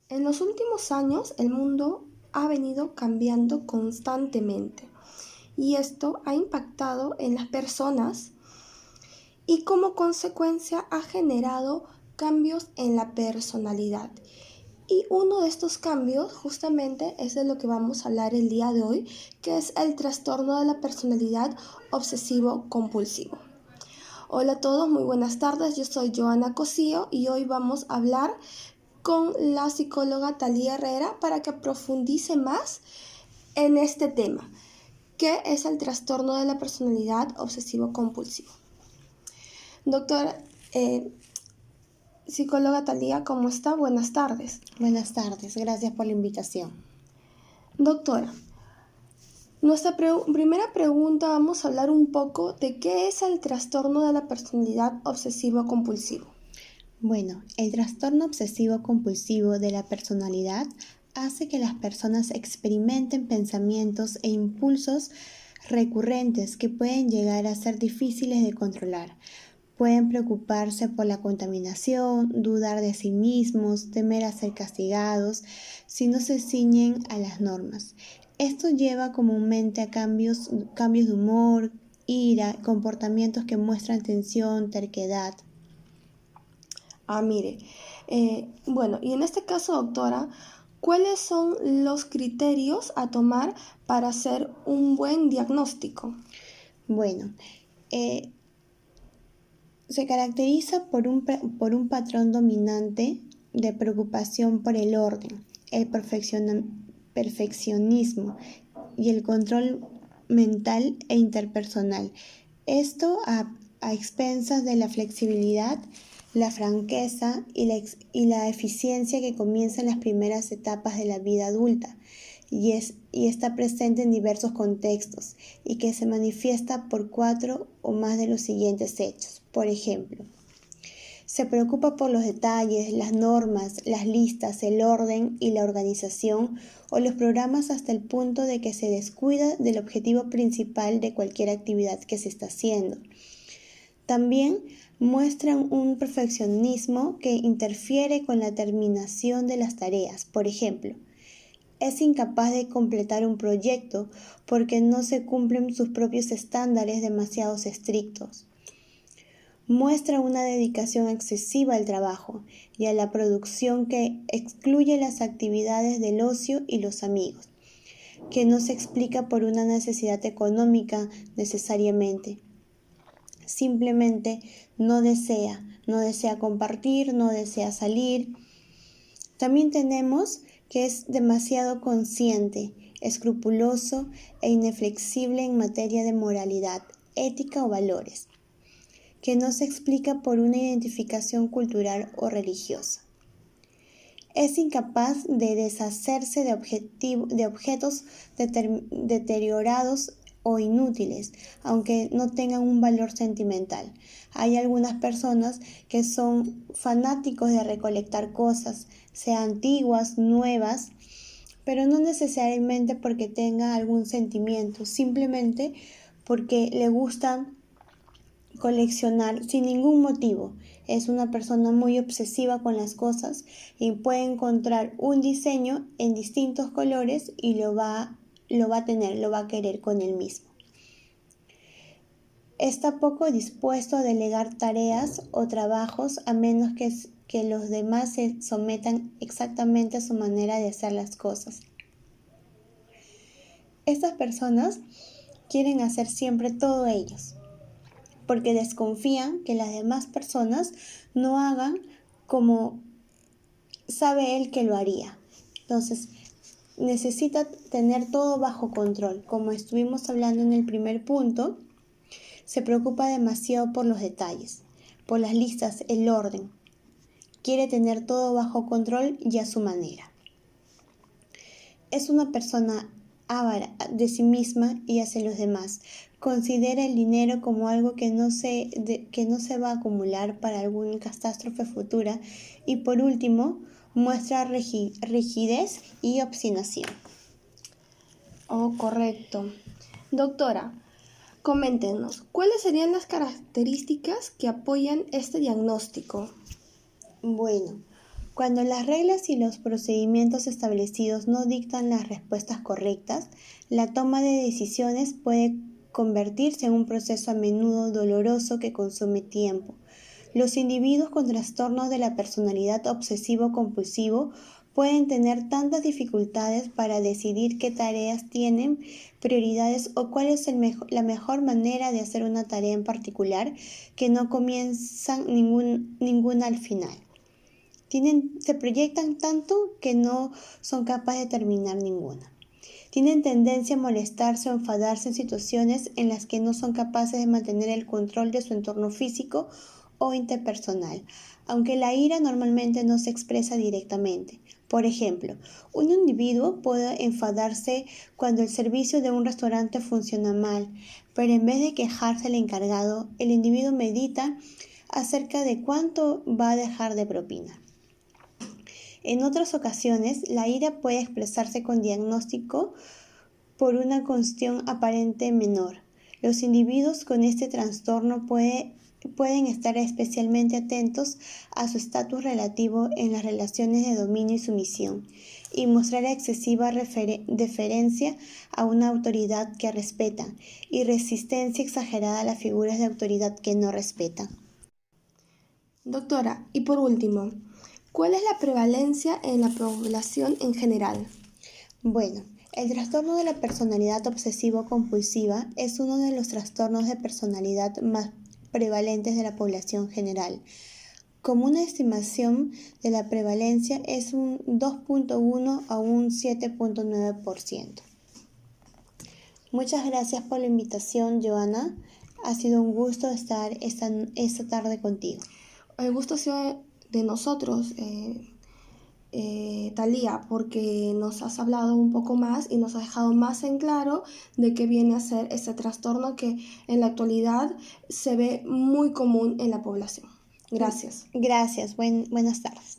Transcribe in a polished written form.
En los últimos años el mundo ha venido cambiando constantemente y esto ha impactado en las personas y como consecuencia ha generado cambios en la personalidad. Y uno de estos cambios justamente es de lo que vamos a hablar el día de hoy, que es el trastorno de la personalidad obsesivo-compulsivo. Hola a todos, muy buenas tardes, yo soy Joana Cosío y hoy vamos a hablar con la psicóloga Talía Herrera para que profundice más en este tema, que es el trastorno de la personalidad obsesivo-compulsivo. Doctora, psicóloga Talía, ¿cómo está? Buenas tardes. Buenas tardes, gracias por la invitación. Doctora, nuestra primera pregunta, vamos a hablar un poco de qué es el trastorno de la personalidad obsesivo-compulsivo. Bueno, el trastorno obsesivo-compulsivo de la personalidad hace que las personas experimenten pensamientos e impulsos recurrentes que pueden llegar a ser difíciles de controlar. Pueden preocuparse por la contaminación, dudar de sí mismos, temer a ser castigados si no se ciñen a las normas. Esto lleva comúnmente a cambios de humor, ira, comportamientos que muestran tensión, terquedad. Mire, bueno, y en este caso, doctora, ¿cuáles son los criterios a tomar para hacer un buen diagnóstico? Bueno, se caracteriza por un patrón dominante de preocupación por el orden, el perfeccionismo y el control mental e interpersonal. Esto a expensas de la flexibilidad, la franqueza y la eficiencia que comienza en las primeras etapas de la vida adulta y está presente en diversos contextos y que se manifiesta por 4 o más de los siguientes hechos. Por ejemplo, se preocupa por los detalles, las normas, las listas, el orden y la organización o los programas hasta el punto de que se descuida del objetivo principal de cualquier actividad que se está haciendo. También muestran un perfeccionismo que interfiere con la terminación de las tareas. Por ejemplo, es incapaz de completar un proyecto porque no se cumplen sus propios estándares demasiado estrictos. Muestra una dedicación excesiva al trabajo y a la producción que excluye las actividades del ocio y los amigos, que no se explica por una necesidad económica necesariamente. Simplemente no desea compartir, no desea salir. También tenemos que es demasiado consciente, escrupuloso e inflexible en materia de moralidad, ética o valores, que no se explica por una identificación cultural o religiosa. Es incapaz de deshacerse de objetos deteriorados o inútiles, aunque no tengan un valor sentimental. Hay algunas personas que son fanáticos de recolectar cosas, sea antiguas, nuevas, pero no necesariamente porque tenga algún sentimiento, simplemente porque le gusta coleccionar sin ningún motivo. Es una persona muy obsesiva con las cosas y puede encontrar un diseño en distintos colores y lo va a querer con él mismo. Está poco dispuesto a delegar tareas o trabajos a menos que los demás se sometan exactamente a su manera de hacer las cosas. Estas personas quieren hacer siempre todo ellos, porque desconfían que las demás personas no hagan como sabe él que lo haría. Entonces, necesita tener todo bajo control. Como estuvimos hablando en el primer punto, se preocupa demasiado por los detalles, por las listas, el orden. Quiere tener todo bajo control y a su manera. Es una persona avara de sí misma y hacia los demás. Considera el dinero como algo que no se va a acumular para alguna catástrofe futura. Y por último, muestra rigidez y obstinación. Oh, correcto. Doctora, coméntenos, ¿cuáles serían las características que apoyan este diagnóstico? Bueno, Cuando las reglas y los procedimientos establecidos no dictan las respuestas correctas, la toma de decisiones puede convertirse en un proceso a menudo doloroso que consume tiempo. Los individuos con trastornos de la personalidad obsesivo-compulsivo pueden tener tantas dificultades para decidir qué tareas tienen prioridades o cuál es la mejor manera de hacer una tarea en particular que no comienzan ninguna al final. Se proyectan tanto que no son capaces de terminar ninguna. Tienen tendencia a molestarse o enfadarse en situaciones en las que no son capaces de mantener el control de su entorno físico o interpersonal, aunque la ira normalmente no se expresa directamente. Por ejemplo, un individuo puede enfadarse cuando el servicio de un restaurante funciona mal, pero en vez de quejarse al encargado, el individuo medita acerca de cuánto va a dejar de propina. En otras ocasiones, la ira puede expresarse con diagnóstico por una cuestión aparente menor. Los individuos con este trastorno pueden estar especialmente atentos a su estatus relativo en las relaciones de dominio y sumisión y mostrar excesiva deferencia a una autoridad que respetan y resistencia exagerada a las figuras de autoridad que no respetan. Doctora, y por último, ¿cuál es la prevalencia en la población en general? Bueno, el trastorno de la personalidad obsesivo-compulsiva es uno de los trastornos de personalidad más prevalentes de la población general. Como una estimación de la prevalencia es un 2.1 a un 7.9%. Muchas gracias por la invitación, Joana. Ha sido un gusto estar esta tarde contigo. El gusto ha sido de nosotros, Talía, porque nos has hablado un poco más y nos has dejado más en claro de qué viene a ser ese trastorno que en la actualidad se ve muy común en la población. Gracias. Gracias. Buenas tardes.